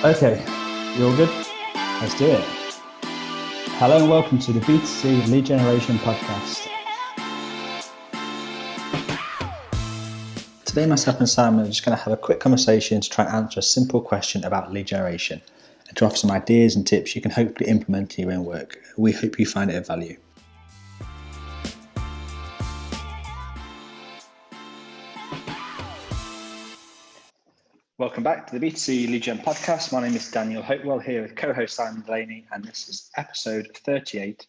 Okay, you all good? Let's do it. Hello and welcome to the B2C Lead Generation Podcast. Today, myself and Simon are just going to have a quick conversation to try and answer a simple question about lead generation and to offer some ideas and tips you can hopefully implement in your own work. We hope you find it of value. Welcome back to the B2C Lead Gen Podcast. My name is Daniel Hopewell here with co-host Simon Delaney, and this is episode 38.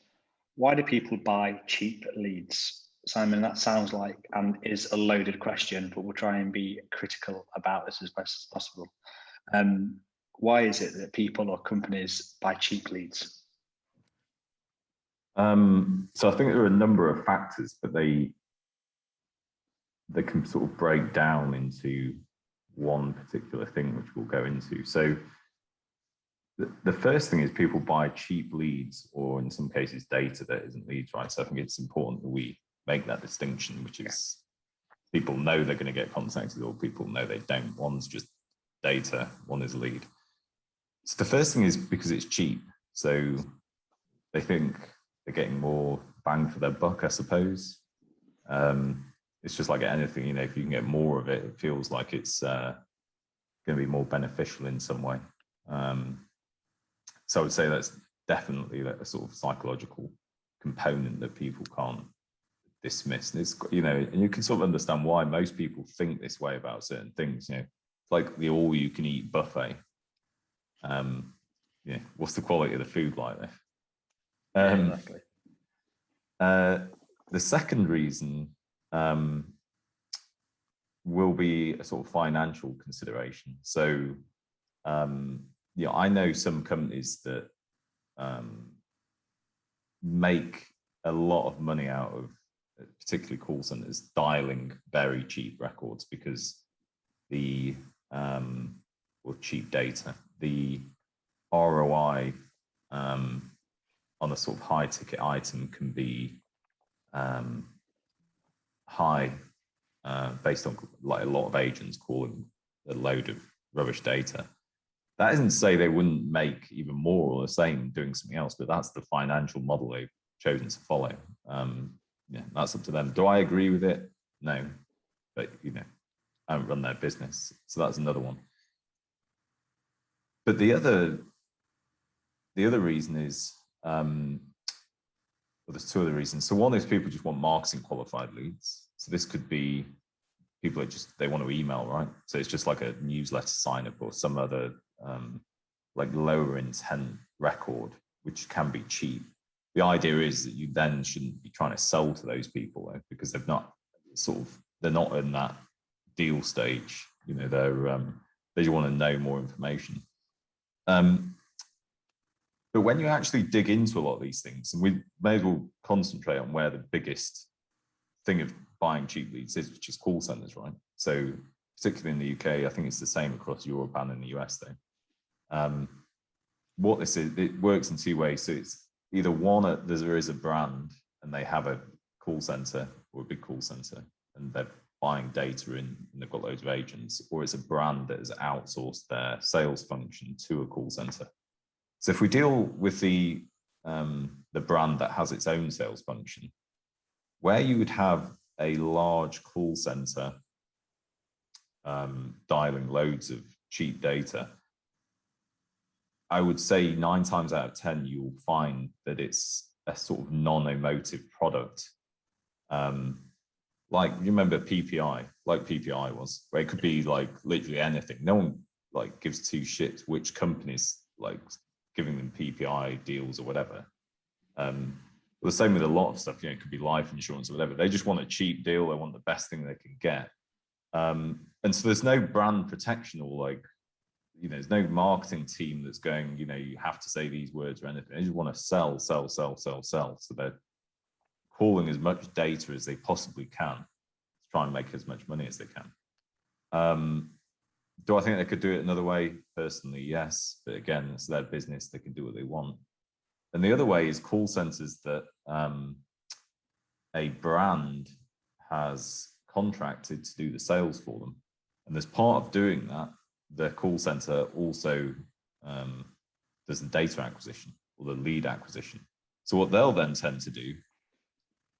Why do people buy cheap leads? Simon, that sounds like and is a loaded question, but we'll try and be critical about this as best as possible. Why is it that people or companies buy cheap leads? So I think there are a number of factors, but they can sort of break down into one particular thing, which we'll go into. So the first thing is people buy cheap leads, or in some cases data that isn't leads, right? So I think it's important that we make that distinction, which is people know they're going to get contacted or people know they don't. One's just data, one is lead. So the first thing is because it's cheap. So they think they're getting more bang for their buck, I suppose. It's just like anything, you know, if you can get more of it, it feels like it's going to be more beneficial in some way. So I would say that's definitely a sort of psychological component that people can't dismiss. And it's, you know, and you can sort of understand why most people think this way about certain things. You know, it's like the all-you-can-eat buffet. Yeah, what's the quality of the food like there? Exactly. The second reason will be a sort of financial consideration. So, yeah, I know some companies that make a lot of money out of particularly call centers dialing very cheap records because or cheap data, the ROI on a sort of high ticket item can be high based on like a lot of agents calling a load of rubbish data. That isn't to say they wouldn't make even more or the same doing something else, but that's the financial model they've chosen to follow. Yeah, that's up to them. Do I agree with it? No, but you know, I don't run their business, so that's another one. But the other reason is, well, there's two other reasons. So one is people just want marketing qualified leads. So this could be people are just, they want to email, right? So it's just like a newsletter sign up or some other like lower intent record, which can be cheap. The idea is that you then shouldn't be trying to sell to those people though, because they're not in that deal stage. You know, they just want to know more information. But when you actually dig into a lot of these things, and we may as well concentrate on where the biggest thing of buying cheap leads is, which is call centers, right? So particularly in the UK, I think it's the same across Europe and in the US though. What this is, it works in two ways. So it's either one, there is a brand and they have a call center or a big call center and they're buying data in and they've got loads of agents, or it's a brand that has outsourced their sales function to a call center. So if we deal with the brand that has its own sales function, where you would have a large call center dialing loads of cheap data, I would say 9 times out of 10, you'll find that it's a sort of non-emotive product. Like, you remember PPI, like PPI was, where it could be like literally anything. No one like gives two shits which companies like giving them PPI deals or whatever. The same with a lot of stuff, you know, it could be life insurance or whatever. They just want a cheap deal. They want the best thing they can get. And so there's no brand protection or like, you know, there's no marketing team that's going, you know, you have to say these words or anything. They just want to sell. So they're calling as much data as they possibly can to try and make as much money as they can. Do I think they could do it another way? Personally, yes. But again, it's their business. They can do what they want. And the other way is call centers that a brand has contracted to do the sales for them. And as part of doing that, the call center also does the data acquisition or the lead acquisition. So what they'll then tend to do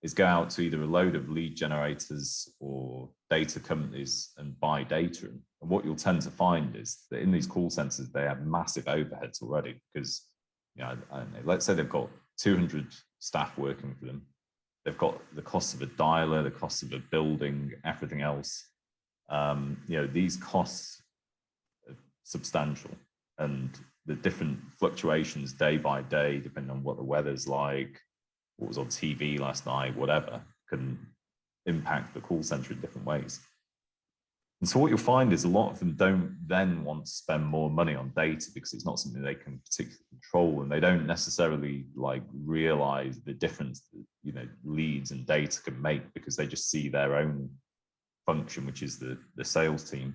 is go out to either a load of lead generators or data companies and buy data. And what you'll tend to find is that in these call centers, they have massive overheads already because, I don't know, let's say they've got 200 staff working for them. They've got the cost of a dialer, the cost of a building, everything else. These costs are substantial, and the different fluctuations day by day, depending on what the weather's like, what was on TV last night, whatever, can impact the call center in different ways. And so what you'll find is a lot of them don't then want to spend more money on data because it's not something they can particularly control, and they don't necessarily realize the difference that, leads and data can make because they just see their own function, which is the sales team.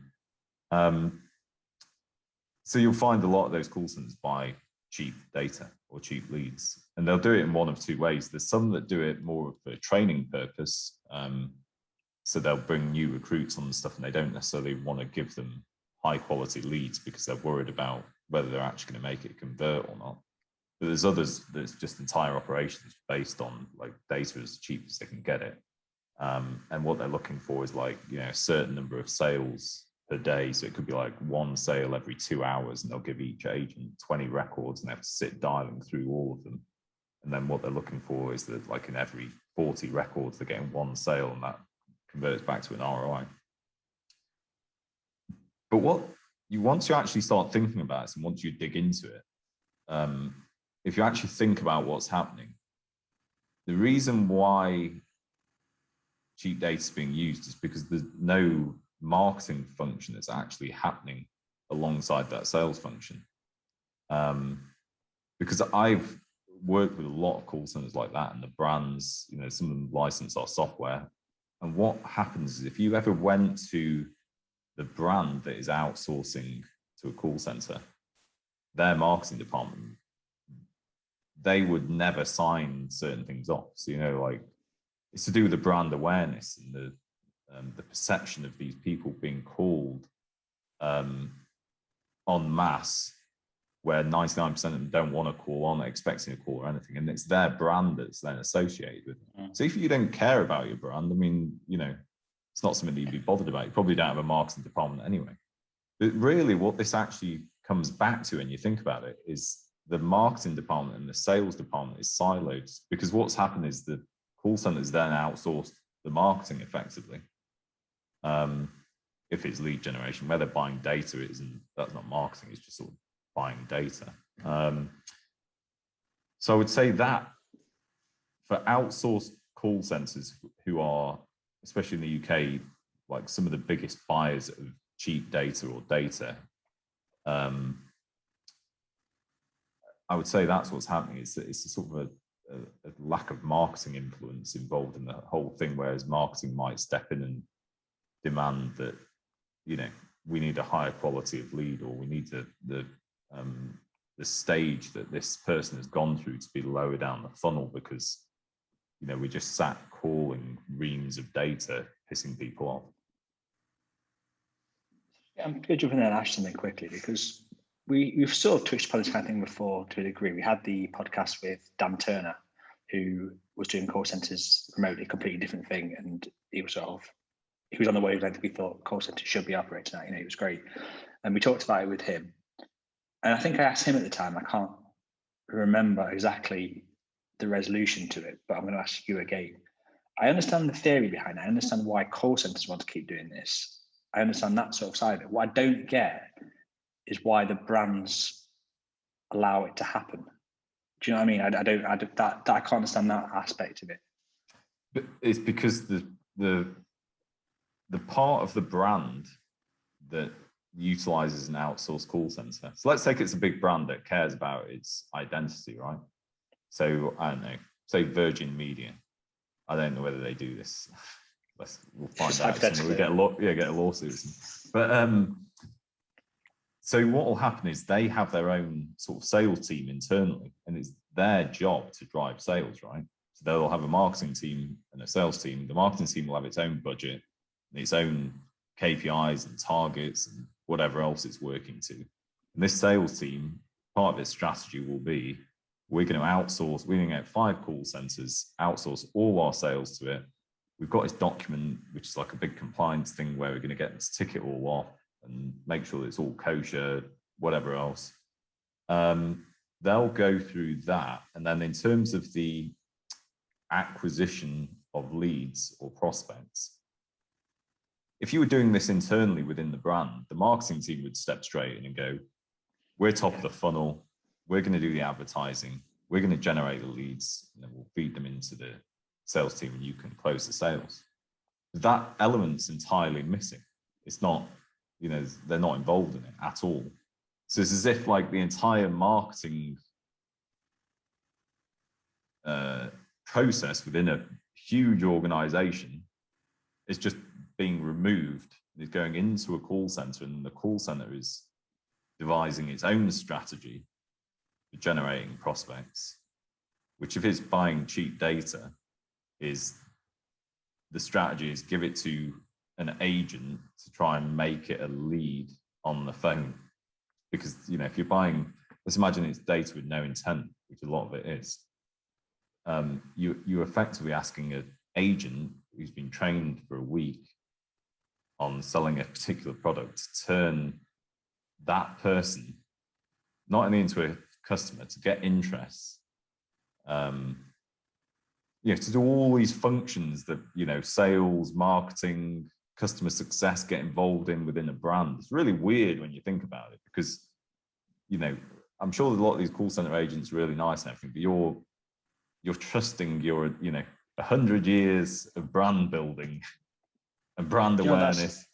So you'll find a lot of those call centers buy cheap data or cheap leads, and they'll do it in one of two ways. There's some that do it more for training purpose. So they'll bring new recruits on and stuff, and they don't necessarily want to give them high quality leads because they're worried about whether they're actually going to make it convert or not. But there's others that's just entire operations based on data as cheap as they can get it. And what they're looking for is a certain number of sales per day. So it could be one sale every 2 hours, and they'll give each agent 20 records and they have to sit dialing through all of them. And then what they're looking for is that in every 40 records, they're getting one sale, and that converts back to an ROI. But once you actually start thinking about it, and once you dig into it, if you actually think about what's happening, the reason why cheap data is being used is because there's no marketing function that's actually happening alongside that sales function. Because I've worked with a lot of call centers like that, and the brands, some of them license our software. And what happens is if you ever went to the brand that is outsourcing to a call center, their marketing department, they would never sign certain things off. So, it's to do with the brand awareness and the perception of these people being called en masse, where 99% of them don't want to call on, expecting a call or anything. And it's their brand that's then associated with it. So if you don't care about your brand, it's not something that you'd be bothered about. You probably don't have a marketing department anyway. But really what this actually comes back to, when you think about it, is the marketing department and the sales department is siloed, because what's happened is the call centers then outsourced the marketing effectively. If it's lead generation, where they're buying data, that's not marketing, it's just sort of buying data. So I would say that for outsourced call centers who are, especially in the UK, some of the biggest buyers of cheap data or data, I would say that's what's happening. It's a sort of a lack of marketing influence involved in the whole thing, whereas marketing might step in and demand that, we need a higher quality of lead, or we need the stage that this person has gone through to be lower down the funnel, because we just sat calling reams of data, pissing people off. Yeah, I'm going to jump in there and ask something quickly, because we've sort of touched upon this kind of thing before to a degree. We had the podcast with Dan Turner, who was doing call centers remotely, completely different thing, and he was on the wavelength we thought call centers should be operating at. It was great, and we talked about it with him. And I think I asked him at the time, I can't remember exactly the resolution to it, but I'm going to ask you again. I understand the theory behind it. I understand why call centers want to keep doing this. I understand that sort of side of it. What I don't get is why the brands allow it to happen. Do you know what I mean? I can't understand that aspect of it. But it's because the part of the brand that utilizes an outsourced call center. So let's take it's a big brand that cares about its identity, right? So I don't know, say Virgin Media. I don't know whether they do this. We'll find out. We get a lawsuit. But so what will happen is they have their own sort of sales team internally, and it's their job to drive sales, right? So they'll have a marketing team and a sales team. The marketing team will have its own budget and its own KPIs and targets and whatever else it's working to. And this sales team, part of its strategy will be, we're going to outsource, we're going to get 5 call centers, outsource all our sales to it. We've got this document, which is like a big compliance thing where we're going to get this ticket all off and make sure that it's all kosher, whatever else. They'll go through that. And then in terms of the acquisition of leads or prospects, if you were doing this internally within the brand, the marketing team would step straight in and go, we're top of the funnel. We're going to do the advertising. We're going to generate the leads, and then we'll feed them into the sales team and you can close the sales. That element's entirely missing. It's not, they're not involved in it at all. So it's as if like the entire marketing process within a huge organization is just being removed. It's going into a call center, and the call center is devising its own strategy for generating prospects, which if it's buying cheap data, is the strategy is give it to an agent to try and make it a lead on the phone. Because, if you're buying, let's imagine it's data with no intent, which a lot of it is. You're effectively asking an agent who's been trained for a week on selling a particular product to turn that person not only into a customer, to get interest, to do all these functions that, sales, marketing, customer success get involved in within a brand. It's really weird when you think about it, because, I'm sure a lot of these call center agents are really nice and everything, but you're trusting your, 100 years of brand building and brand awareness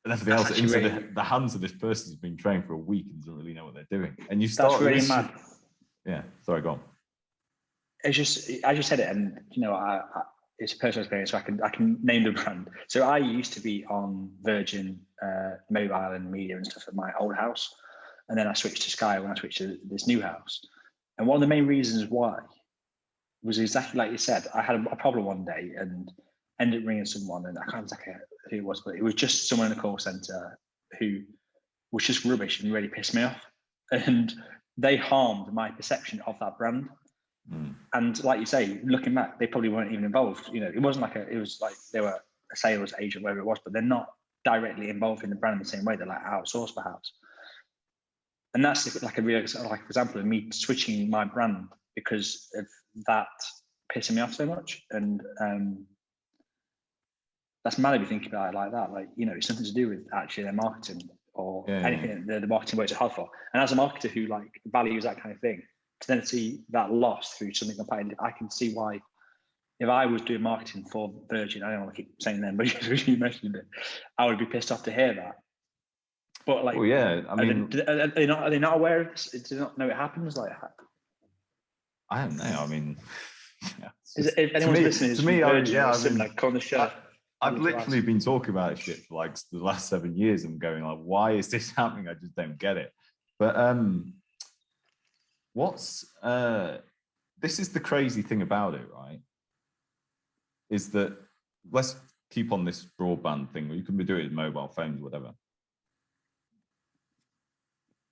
and everything else into really, the hands of this person who's been trained for a week and doesn't really know what they're doing. And you start. That's really mad. Yeah, sorry, go on. It's just, I just said it, and it's a personal experience, so I can name the brand. So I used to be on Virgin Mobile and media and stuff at my old house, and then I switched to Sky when I switched to this new house. And one of the main reasons why was exactly like you said. I had a problem one day and ended up ringing someone, and I can't remember who it was, but it was just someone in the call center who was just rubbish and really pissed me off. And they harmed my perception of that brand. And like you say, looking back, they probably weren't even involved. It wasn't like it was like they were a sales agent, whatever it was, but they're not directly involved in the brand in the same way. They're like outsourced perhaps. And that's like a real example of me switching my brand because of that pissing me off so much. And that's mad if you think about it like that. Like, it's something to do with actually their marketing or anything that the marketing works hard for. And as a marketer who values that kind of thing, to then see that lost through something competitive, I can see why. If I was doing marketing for Virgin, I don't want to keep saying them, but you mentioned it, I would be pissed off to hear that. But well, yeah, I mean, are they not aware of this? Do they not know it happens? I don't know. I mean, yeah, if anyone's listening, to me, on the show. I've literally been talking about this shit for the last 7 years and going why is this happening? I just don't get it. But this is the crazy thing about it, right? Is that let's keep on this broadband thing where you can be doing it with mobile phones, whatever.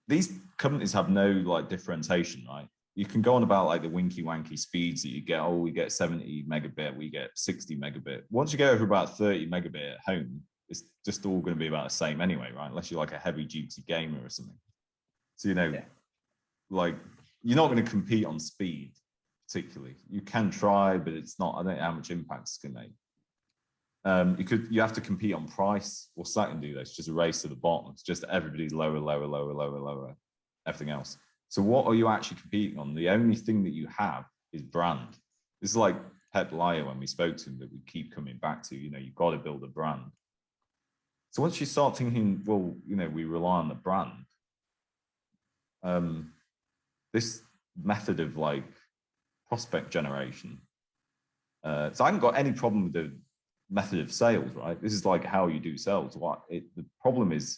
These companies have no differentiation, right? You can go on about the winky wanky speeds that you get. Oh, we get 70 megabit, we get 60 megabit. Once you go over about 30 megabit at home, it's just all going to be about the same anyway, right? Unless you're a heavy duty gamer or something. So, you're not going to compete on speed particularly. You can try, but it's not, I don't know how much impact it's going to make. You have to compete on price. What's that going to do? That's just a race to the bottom. It's just everybody's lower, everything else. So what are you actually competing on? The only thing that you have is brand. This is like Pep Lyer when we spoke to him that we keep coming back to, you've got to build a brand. So once you start thinking, well, we rely on the brand, this method of prospect generation. So I haven't got any problem with the method of sales, right? This is how you do sales. The problem is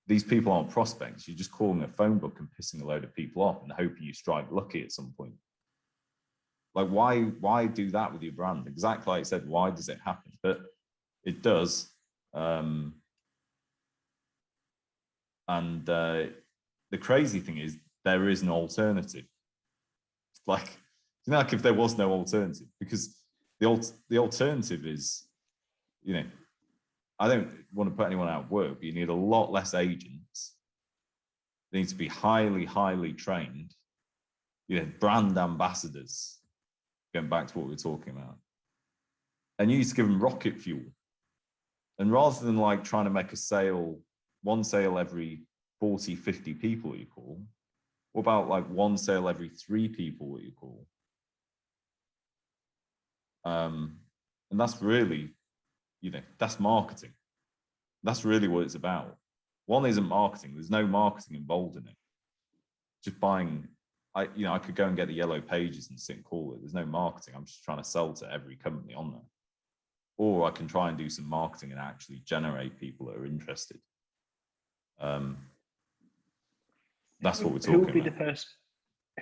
these people aren't prospects. You're just calling a phone book and pissing a load of people off and hoping you strike lucky at some point. Why do that with your brand? Exactly like I said, why does it happen? But it does. And And the crazy thing is there is an alternative. Like, like if there was no alternative, because the alternative is, I don't want to put anyone out of work, but you need a lot less agents. They need to be highly, highly trained, brand ambassadors, going back to what we were talking about. And you need to give them rocket fuel. And rather than like trying to make one sale every 40, 50 people you call, what about like one sale every 3 people that you call? And that's really, that's marketing. That's really what it's about. One isn't marketing. There's no marketing involved in it. Just buying, I could go and get the yellow pages and sit and call it. There's no marketing. I'm just trying to sell to every company on there. Or I can try and do some marketing and actually generate people that are interested. That's what we're talking about.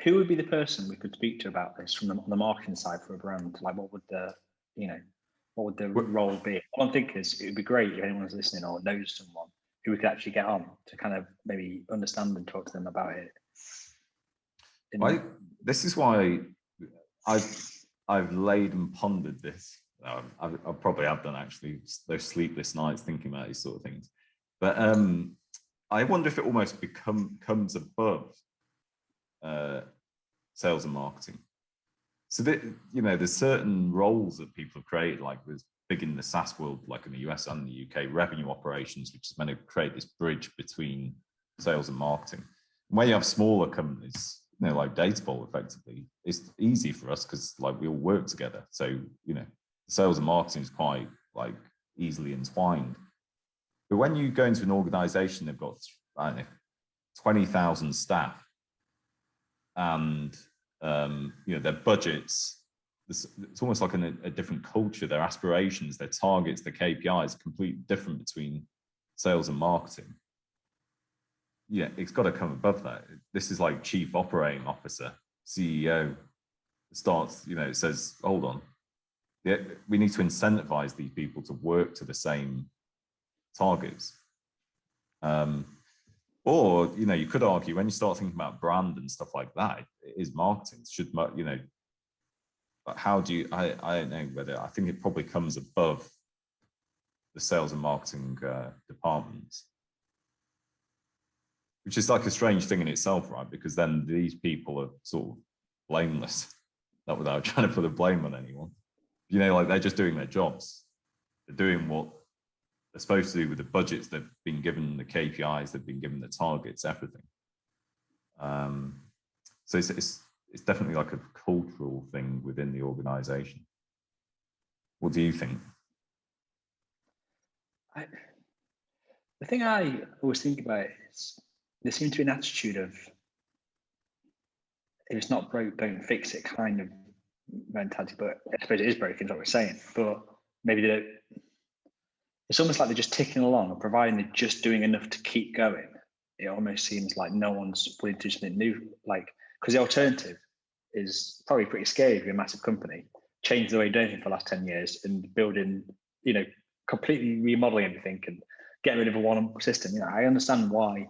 Who would be the person we could speak to about this from the marketing side for a brand? Like, what would the role be? One thing is, it would be great if anyone's listening or knows someone who we could actually get on to kind of maybe understand and talk to them about it. This is why I've laid and pondered this. I probably have done actually those sleepless nights thinking about these sort of things. But I wonder if it almost comes above sales and marketing. So that, there's certain roles that people have created, like there's big in the SaaS world, like in the US and the UK, revenue operations, which is meant to create this bridge between sales and marketing. And when you have smaller companies, like Datable, effectively, it's easy for us because like we all work together. So, sales and marketing is quite like easily entwined. But when you go into an organization, they've got, 20,000 staff, and their budgets, it's almost like a different culture. Their aspirations, their targets, their KPIs are completely different between sales and marketing. Yeah, it's got to come above that. This is like chief operating officer, CEO starts, it says, hold on, we need to incentivize these people to work to the same targets. Or, you could argue when you start thinking about brand and stuff like that, it is marketing. But how do you, I don't know whether, I think it probably comes above the sales and marketing departments, which is like a strange thing in itself, right? Because then these people are sort of blameless, not without trying to put a blame on anyone. Like they're just doing their jobs. They're doing what they're supposed to do with the budgets they've been given, the KPIs they've been given, the targets, everything. So it's definitely like a cultural thing within the organization. What do you think? The thing I always think about is there seems to be an attitude of if it's not broke, don't fix it kind of mentality. But I suppose it is broken, is what we're saying. But maybe they don't. It's almost like they're just ticking along, and providing they're just doing enough to keep going. It almost seems like no one's willing to do something new, because the alternative is probably pretty scary if you're a massive company. Change the way you've done anything for the last 10 years and building, completely remodeling everything and getting rid of a one system. I understand why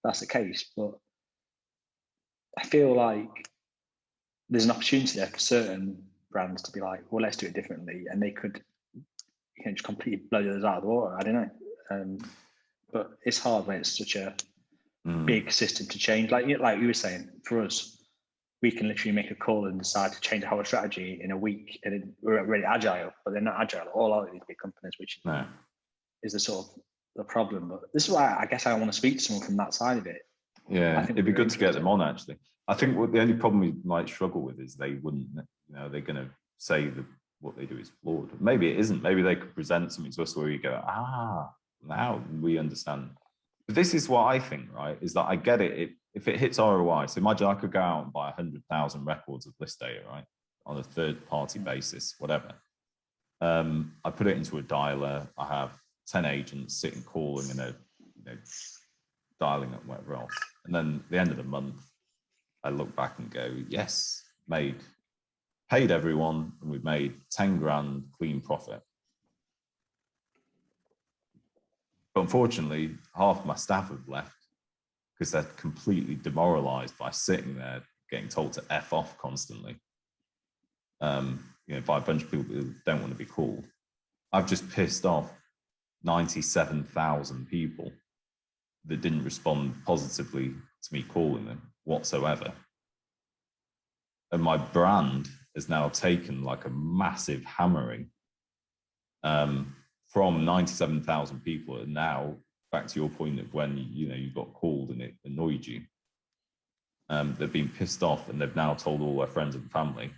that's the case, but I feel like there's an opportunity there for certain brands to be like, well, let's do it differently, and they could just completely blow the others out of the water. I don't know, but it's hard when it's such a big system to change. Like you were saying, for us, we can literally make a call and decide to change the whole strategy in a week, and we're really agile. But they're not agile. All of these big companies, which is the sort of the problem. But this is why I guess I want to speak to someone from that side of it. Yeah, it'd be good to get them on. Actually, I think the only problem we might struggle with is they wouldn't. They're going to say that what they do is flawed. Maybe it isn't. Maybe they could present something to us where we go, now we understand. But this is what I think, right? Is that I get it. If it hits ROI, so imagine I could go out and buy 100,000 records of list data, right, on a third-party basis, whatever. I put it into a dialer. I have 10 agents sitting calling and dialing up whatever else. And then at the end of the month, I look back and go, yes, paid everyone, and we've made 10 grand clean profit. But unfortunately, half my staff have left because they're completely demoralized by sitting there getting told to F off constantly, by a bunch of people who don't want to be called. I've just pissed off 97,000 people that didn't respond positively to me calling them whatsoever. And my brand has now taken like a massive hammering from 97,000 people, and now back to your point of when you got called and it annoyed you. They've been pissed off and they've now told all their friends and family,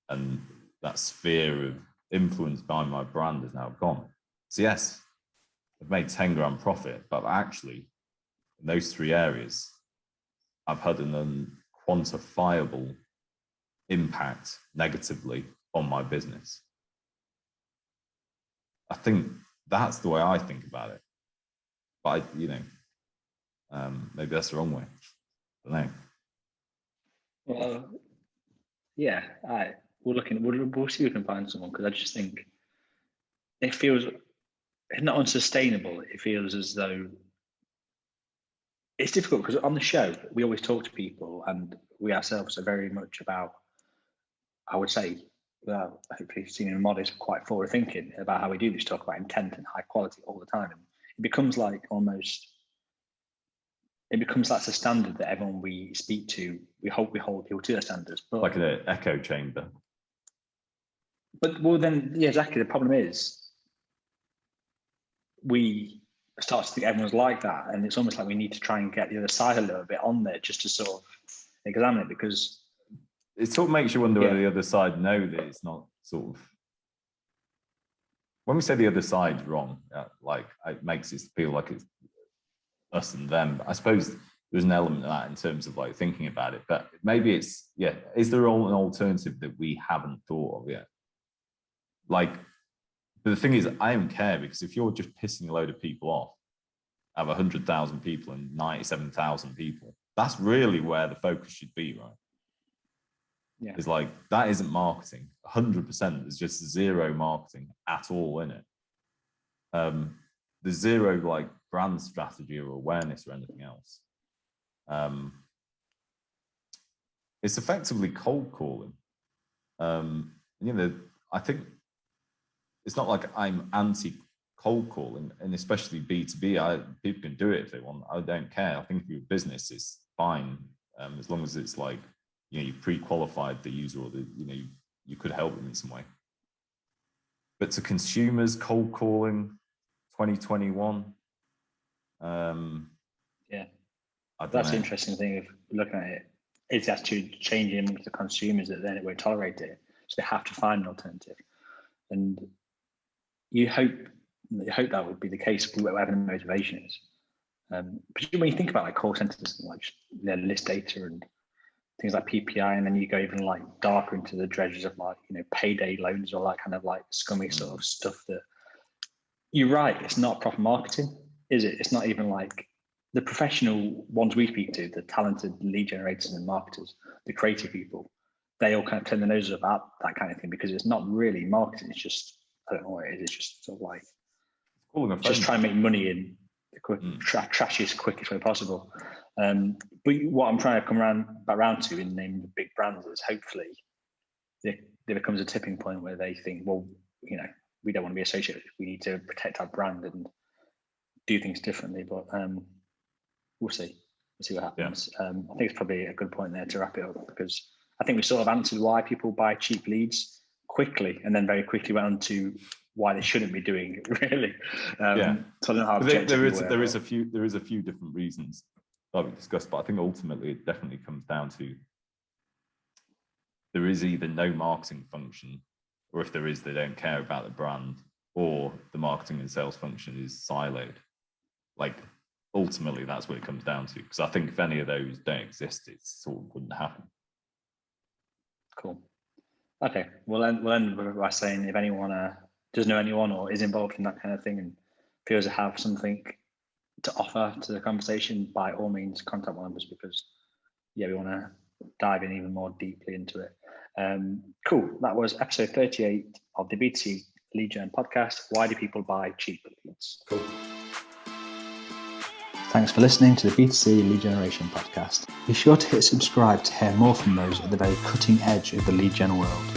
and that sphere of influence behind my brand is now gone. So yes, I've made 10 grand profit, but actually in those three areas, I've had an unquantifiable impact negatively on my business. I think that's the way I think about it. But maybe that's the wrong way. I don't know. Well, yeah, we'll see if we can find someone, because I just think it feels not unsustainable. It feels as though it's difficult, because on the show we always talk to people, and we ourselves are very much about, I would say, well, hopefully seeming modest, quite forward thinking about how we do this, talk about intent and high quality all the time. And it becomes like that's a standard that everyone we speak to, we hope we hold people to their standards. But like an echo chamber. But well, then, yeah, exactly. The problem is we start to think everyone's like that, and it's almost like we need to try and get the other side a little bit on there just to sort of examine it, because it sort of makes you wonder whether the other side know that it's not sort of, when we say the other side's wrong, like it makes it feel like it's us and them. I suppose there's an element of that in terms of like thinking about it, but maybe it's, is there an alternative that we haven't thought of yet? Like, but the thing is, I don't care, because if you're just pissing a load of people off, have 100,000 people and 97,000 people, that's really where the focus should be, right? Yeah. It's like, that isn't marketing. 100%, there's just zero marketing at all in it. There's zero like brand strategy or awareness or anything else. It's effectively cold calling. I think it's not like I'm anti cold calling, and especially B2B. People can do it if they want. I don't care. I think if your business is fine, as long as it's like, you pre-qualified the user, or you could help them in some way. But to consumers, cold calling, 2021. That's the interesting thing of looking at it. It's actually changing amongst the consumers that then it won't tolerate it, so they have to find an alternative. And you hope that would be the case, whatever the motivation is. But when you think about like call centers and like their list data and things like PPI, and then you go even like darker into the dredges of like payday loans or like kind of like scummy sort of stuff, that you're right, it's not proper marketing, is it? It's not even like the professional ones we speak to, the talented lead generators and marketers, the creative people, they all kind of turn their noses up at that kind of thing, because it's not really marketing. It's just, I don't know what it is. It's just sort of like just try and make money in the trashiest, quickest way possible. But what I'm trying to come back around to in naming the big brands is, hopefully there becomes a tipping point where they think, well, we don't want to be associated. We need to protect our brand and do things differently. But we'll see. We'll see what happens. I think it's probably a good point there to wrap it up, because I think we sort of answered why people buy cheap leads quickly, and then very quickly went on to why they shouldn't be doing it, really. So I don't know how there is a few different reasons that we discussed, but I think ultimately it definitely comes down to, there is either no marketing function, or if there is, they don't care about the brand, or the marketing and sales function is siloed. Like, ultimately, that's what it comes down to. Because I think if any of those don't exist, it sort of wouldn't happen. Cool. Okay, we'll end by saying, if anyone does know anyone or is involved in that kind of thing and feels to have something to offer to the conversation, by all means contact one of us, because we want to dive in even more deeply into it. Cool. That was episode 38 of the B2C Lead Gen podcast. Why do people buy cheap leads? Cool. Thanks for listening to the B2C Lead Generation Podcast. Be sure to hit subscribe to hear more from those at the very cutting edge of the lead gen world.